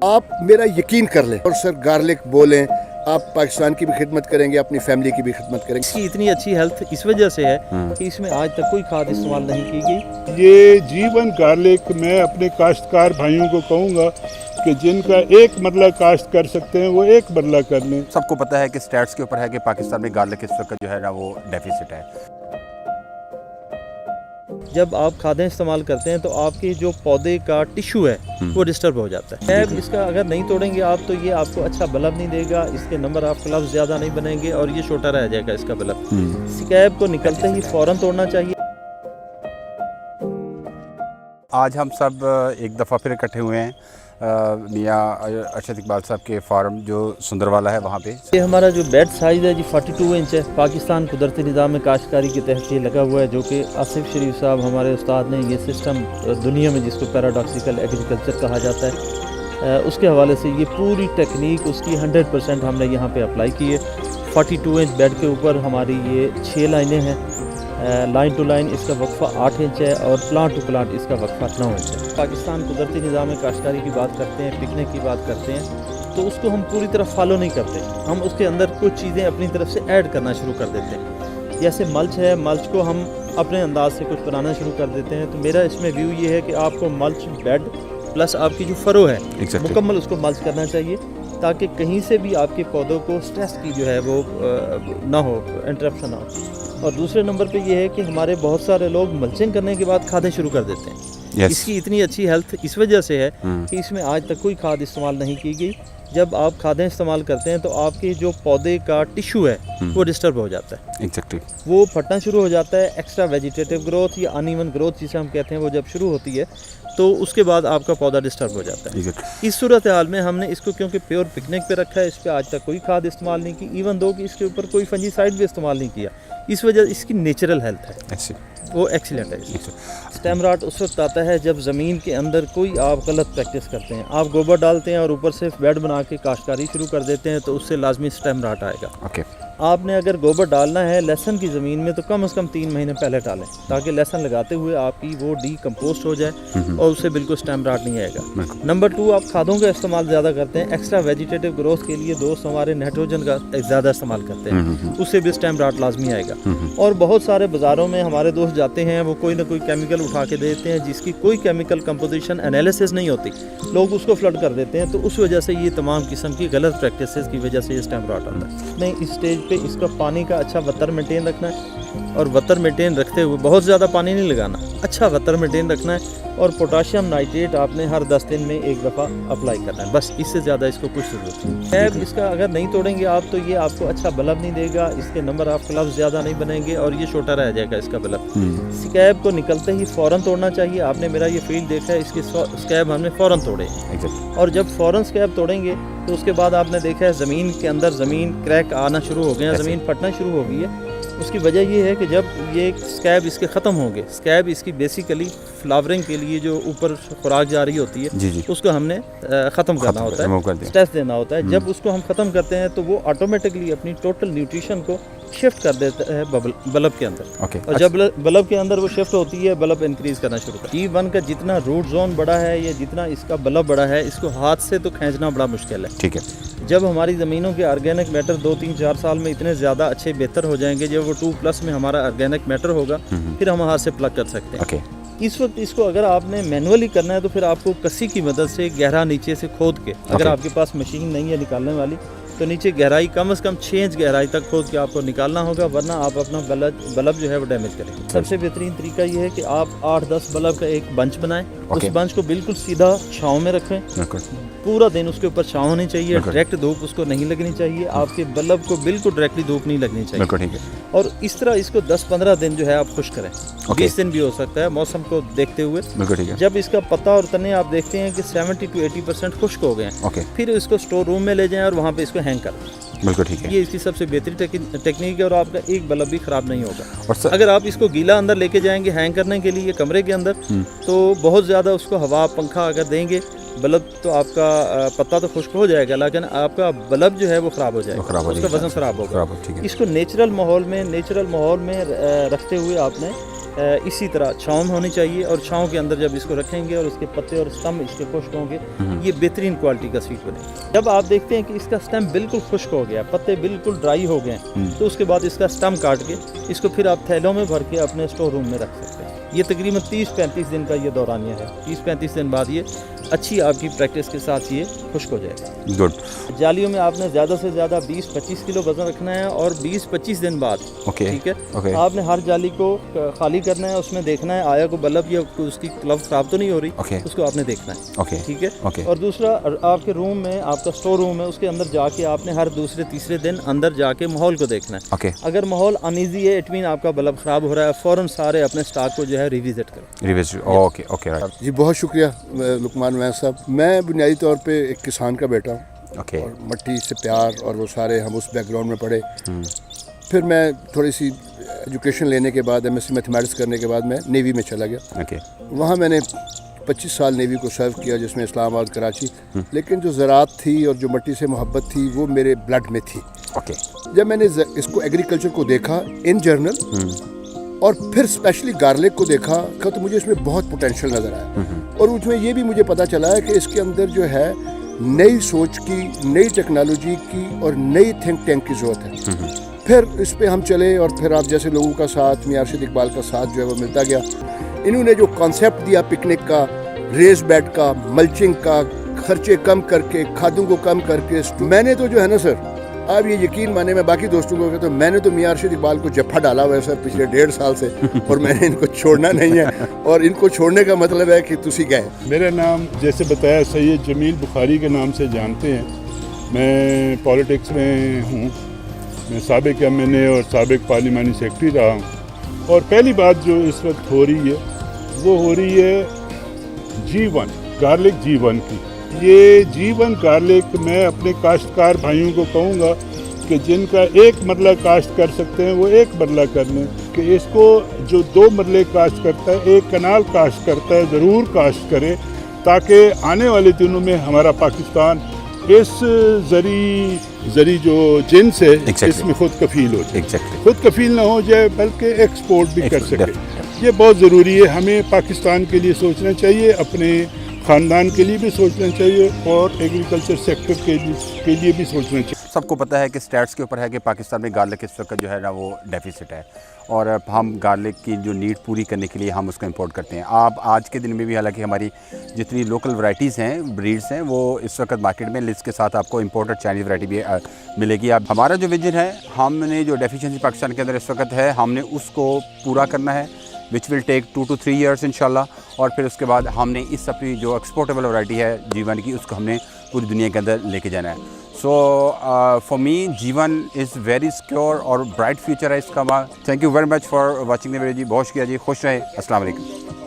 आप मेरा यकीन कर लें और सर गार्लिक बोलें, आप पाकिस्तान की भी खिदमत करेंगे, अपनी फैमिली की भी खिदमत करेंगे। इसकी इतनी अच्छी हेल्थ इस वजह से है कि इसमें आज तक कोई खाद इस्तेमाल नहीं की गई। ये जीवन गार्लिक मैं अपने काश्तकार भाइयों को कहूँगा कि जिनका एक मरला काश्त कर सकते हैं वो एक मरला कर लें। सबको पता है कि स्टैट्स के ऊपर है कि पाकिस्तान में गार्लिक इस वक्त जो है ना वो डेफिसिट है। जब आप खादें इस्तेमाल करते हैं तो आपके जो पौधे का टिश्यू है वो डिस्टर्ब हो जाता है। इसका अगर नहीं तोड़ेंगे आप तो ये आपको अच्छा बल्ब नहीं देगा, इसके नंबर ऑफ क्लब्स ज़्यादा नहीं बनेंगे और ये छोटा रह जाएगा इसका बल्ब। स्कैब को निकलते ही फ़ौरन तोड़ना चाहिए। आज हम सब एक दफ़ा फिर इकट्ठे हुए हैं मियाँ अरशद इकबाल साहब के फार्म जो सुंदरवाला है वहाँ पे। ये हमारा जो बेड साइज़ है जी 42 इंच है। पाकिस्तान कुदरती निज़ाम में काश्तकारी के तहत ये लगा हुआ है, जो कि आसिफ शरीफ साहब हमारे उस्ताद ने ये सिस्टम दुनिया में जिसको पैराडॉक्सिकल एग्रीकल्चर कहा जाता है, उसके हवाले से ये पूरी टेक्निक उसकी 100% हमने यहाँ पे अप्लाई की है। 42 इंच बेड के ऊपर हमारी ये 6 लाइनें हैं। लाइन टू लाइन इसका वक्फा 8 इंच है और प्लांट टू प्लांट इसका वक्फा 9 इंच है। पाकिस्तान कुदरती निज़ाम में काश्तकारी की बात करते हैं, पिकनिक की बात करते हैं, तो उसको हम पूरी तरह फॉलो नहीं करते। हम उसके अंदर कुछ चीज़ें अपनी तरफ से ऐड करना शुरू कर देते हैं। जैसे मल्च है, मल्च को हम अपने अंदाज से कुछ बनाना शुरू कर देते हैं। तो मेरा इसमें व्यू ये है कि आपको मल्च बेड प्लस आपकी जो फरो है मुकम्मल उसको मल्च करना चाहिए, ताकि कहीं से भी आपके पौधों को स्ट्रेस की जो है वो ना हो, इंटरप्शन ना हो। और दूसरे नंबर पे ये है कि हमारे बहुत सारे लोग मल्चिंग करने के बाद खादें शुरू कर देते हैं। इसकी इतनी अच्छी हेल्थ इस वजह से है कि इसमें आज तक कोई खाद इस्तेमाल नहीं की गई। जब आप खादें इस्तेमाल करते हैं तो आपके जो पौधे का टिश्यू है वो डिस्टर्ब हो जाता है। वो फटना शुरू हो जाता है। एक्स्ट्रा वेजिटेटिव ग्रोथ या अनइवन ग्रोथ जिसे हम कहते हैं वो जब शुरू होती है तो उसके बाद आपका पौधा डिस्टर्ब हो जाता है। इस सूरत हाल में हमने इसको क्योंकि प्योर पिकनिक पे रखा है, इस पर आज तक कोई खाद इस्तेमाल नहीं की, इवन दो कि इसके ऊपर कोई फंजीसाइड भी इस्तेमाल नहीं किया। इस वजह इसकी नेचुरल हेल्थ है वो एक्सीलेंट है। स्टेम रॉट उस वक्त आता है जब ज़मीन के अंदर कोई आप गलत प्रैक्टिस करते हैं, आप गोबर डालते हैं और ऊपर से बेड बना के काश्तकारी शुरू कर देते हैं, तो उससे लाजमी स्टेम रॉट आएगा। आपने अगर गोबर डालना है लहसुन की ज़मीन में तो कम से कम 3 महीने पहले डालें, ताकि लहसुन लगाते हुए आपकी वो डीकम्पोस्ट हो जाए और उससे बिल्कुल स्टेम रॉट नहीं आएगा। नंबर 2, आप खादों का इस्तेमाल ज़्यादा करते हैं। एक्स्ट्रा वेजिटेटिव ग्रोथ के लिए दोस्त हमारे नाइट्रोजन का ज़्यादा इस्तेमाल करते हैं, उससे भी स्टेम रॉट लाजमी आएगा। और बहुत सारे बाज़ारों में हमारे दोस्त जाते हैं, वो कोई ना कोई केमिकल उठा के देते हैं जिसकी कोई केमिकल कंपोजिशन एनालिसिस नहीं होती, लोग उसको फ्लड कर देते हैं। तो उस वजह से ये तमाम किस्म की गलत प्रैक्टिसेस की वजह से ये स्टेम रॉट आता है। नहीं, इस स्टेज पे इसका पानी का अच्छा वतर मेंटेन रखना है और वतर मेंटेन रखते हुए बहुत ज़्यादा पानी नहीं लगाना, अच्छा वतर मेंटेन रखना है। और पोटाशियम नाइट्रेट आपने हर 10 दिन में एक दफ़ा अप्लाई करना है, बस इससे ज़्यादा इसको कुछ ज़रूरत नहीं है। इसका अगर नहीं तोड़ेंगे आप तो ये आपको अच्छा बल्ब नहीं देगा, इसके नंबर ऑफ क्लब्स ज़्यादा नहीं बनेंगे और ये छोटा रह जाएगा इसका बल्ब। स्कैब को निकलते ही फ़ौरन तोड़ना चाहिए। आपने मेरा ये फील्ड देखा है, इसके स्कैब हमने फ़ौरन तोड़े और जब फ़ौरन स्कैब तोड़ेंगे तो उसके बाद आपने देखा है ज़मीन के अंदर ज़मीन क्रैक आना शुरू हो गए हैं, ज़मीन फटना शुरू हो गई है। उसकी वजह ये है कि जब ये स्कैब इसके ख़त्म होंगे, स्कैब इसकी बेसिकली फ्लावरिंग के लिए जो ऊपर खुराक जा रही होती है उसको हमने ख़त्म करना होता है, स्ट्रेस देना होता है। जब उसको हम ख़त्म करते हैं तो वो ऑटोमेटिकली अपनी टोटल न्यूट्रिशन को शिफ्ट कर देता है बल्ब के अंदर। और जब बल्ब के अंदर वो शिफ्ट होती है, बल्ब इंक्रीज करना शुरू करता है। T1 का जितना रूट जोन बड़ा है या जितना इसका बल्ब बड़ा है, इसको हाथ से तो खींचना बड़ा मुश्किल है। ठीक है, जब हमारी ज़मीनों के ऑर्गेनिक मैटर 2, 3, 4 साल में इतने ज़्यादा अच्छे बेहतर हो जाएंगे, जब वो 2+ में हमारा ऑर्गेनिक मैटर होगा, फिर हम हाथ से प्लग कर सकते हैं। इस वक्त इसको अगर आपने मैनुअली करना है तो फिर आपको कसी की मदद से गहरा नीचे से खोद के, अगर आपके पास मशीन नहीं है निकालने वाली, तो नीचे गहराई कम से कम 6 इंच गहराई तक खोद के आपको निकालना होगा, वरना आप अपना बल्ब जो है वो डैमेज करेंगे। सबसे बेहतरीन तरीका ये है कि आप 8-10 बल्ब का एक बंच बनाएं। उस बंच को बिल्कुल सीधा छाँव में रखें, पूरा दिन उसके ऊपर छाँव होनी चाहिए, डायरेक्ट धूप उसको नहीं लगनी चाहिए, आपके बल्ब को बिल्कुल डायरेक्टली धूप नहीं लगनी चाहिए। और इस तरह इसको 10-15 दिन जो है आप खुश करें, 20 दिन भी हो सकता है मौसम को देखते हुए। जब इसका पत्ता और तने आप देखते हैं कि 70 से 80% खुश्क हो गए हैं, फिर इसको स्टोर रूम में ले जाएं और वहाँ पे इसको हैंग कर दें। बिल्कुल ठीक है, ये इसकी सबसे बेहतरीन टेक्निक है और आपका एक बल्ब भी ख़राब नहीं होगा। और अगर आप इसको गीला अंदर लेके जाएंगे हैंग करने के लिए कमरे के अंदर, तो बहुत ज़्यादा उसको हवा पंखा अगर देंगे बल्ब तो आपका पत्ता तो खुश्क हो जाएगा, लेकिन आपका बल्ब जो है वो ख़राब हो जाएगा, उसका वजन ख़राब होगा। इसको नेचुरल माहौल में रखते हुए आपने इसी तरह छाँव में होनी चाहिए, और छाँव के अंदर जब इसको रखेंगे और उसके पत्ते और स्टम इसके खुश्क होंगे, ये बेहतरीन क्वालिटी का स्वीट बनेगा। जब आप देखते हैं कि इसका स्टम बिल्कुल खुश्क हो गया, पत्ते बिल्कुल ड्राई हो गए, तो उसके बाद इसका स्टम काट के इसको फिर आप थैलों में भर के अपने स्टोर रूम में रख सकते हैं। ये तकरीबन 30-35 दिन का ये दौरानिया है। 30-35 दिन बाद ये अच्छी आपकी प्रैक्टिस के साथ ये खुश्क हो जाएगा। गुड। जालियों में आपने ज़्यादा से ज़्यादा 20-25 किलो वज़न रखना है, और 20-25 दिन बाद ओके, ठीक है, ओके। आपने हर जाली को खाली करना है, उसमें देखना है आया को बल्ब या उसकी क्लव खराब तो नहीं हो रही, ओके, उसको आपने देखना है। ओके, ठीक है, ओके। और दूसरा आपके रूम में, आपका स्टोर रूम है, उसके अंदर जाके आपने हर दूसरे-तीसरे दिन अंदर जाके माहौल को देखना है। ओके। अगर माहौल अनईजी है, इट मीन आपका बल्ब ख़राब हो रहा है, फ़ौरन सारे अपने स्टॉक को जो है रिविजिट करें। Okay, okay, right. जी बहुत शुक्रिया लुकमान वैस साहब। मैं बुनियादी तौर पे एक किसान का बेटा हूँ, ओके। और मट्टी से प्यार और वो सारे हम उस बैकग्राउंड में पढ़े। फिर मैं थोड़ी सी एजुकेशन लेने के बाद, एमएससी मैथमेटिक्स करने के बाद मैं नेवी में चला गया। ओके। वहाँ मैंने 25 साल नेवी को सर्व किया, जिसमें इस्लामाबाद, कराची। लेकिन जो ज़राअत थी और जो मट्टी से मोहब्बत थी वो मेरे ब्लड में थी। ओके। जब मैंने इसको एग्रीकल्चर को देखा इन जनरल, और फिर स्पेशली गार्लिक को देखा, तो मुझे इसमें बहुत पोटेंशियल नज़र आया। और उसमें ये भी मुझे पता चला है कि इसके अंदर जो है नई सोच की, नई टेक्नोलॉजी की और नई थिंक टैंक की ज़रूरत है। फिर इस पे हम चले, और फिर आप जैसे लोगों का साथ, मियां अर्शद इकबाल का साथ जो है वो मिलता गया। इन्होंने जो कॉन्सेप्ट दिया पिकनिक का, रेस बेड का, मल्चिंग का, खर्चे कम करके, खादों को कम करके, मैंने तो जो है ना सर, आप ये यकीन माने, मैं बाकी दोस्तों को कहता हूँ, मैंने तो मियां अर्शद इकबाल को जफ्फा डाला हुआ है सर पिछले 1.5 साल से, और मैंने इनको छोड़ना नहीं है। और इनको छोड़ने का मतलब है कि तुसी गए। मेरा नाम जैसे बताया सैयद जमील बुखारी के नाम से जानते हैं। मैं पॉलिटिक्स में हूँ। मैं साबिक MNA और साबिक पार्लिमानी सेक्रेटरी रहा हूँ। और पहली बात जो इस वक्त हो रही है वो हो रही है G1 गार्लिक G1 की। ये G1 गार्लिक मैं अपने काश्तकार भाइयों को कहूँगा कि जिनका एक मरला काश्त कर सकते हैं वो एक मरला कर लें, कि इसको जो 2 मरले काश्त करता है, 1 कनाल काश्त करता है, ज़रूर काश्त करें, ताकि आने वाले दिनों में हमारा पाकिस्तान इस जरी जो जिन्स है इसमें खुद कफील हो जाए। खुद कफील ना हो जाए बल्कि एक्सपोर्ट भी कर सके। ये बहुत ज़रूरी है। हमें पाकिस्तान के लिए सोचना चाहिए, अपने ख़ानदान के लिए भी सोचना चाहिए, और एग्रीकल्चर सेक्टर के लिए भी सोचना चाहिए। सबको पता है कि स्टैट्स के ऊपर है कि पाकिस्तान में गार्लिक इस वक्त जो है ना वो डेफिसिट है, और हम गार्लिक की जो नीड पूरी करने के लिए हम उसको इंपोर्ट करते हैं। आप आज के दिन में भी हालांकि हमारी जितनी लोकल वैरायटीज़ हैं, ब्रीड्स हैं, वो इस वक्त मार्केट में लिस्ट के साथ आपको इंपोर्टेड चाइनीज़ वैरायटी भी मिलेगी। अब हमारा जो विजन है, हमने जो डेफिशिएंसी पाकिस्तान के अंदर इस वक्त है, हमने उसको पूरा करना है, which will take 2 to 3 years इंशाल्लाह। और फिर उसके बाद हमने इस अपनी जो एक्सपोर्टेबल वैरायटी है G1 की, उसको हमने पूरी दुनिया के अंदर लेके जाना है। So for me G1 is very secure और ब्राइट फ्यूचर है इसका। Thank you very much for watching the video जी। बहुत शुक्रिया जी। खुश रहे। अस्सलाम वालेकुम।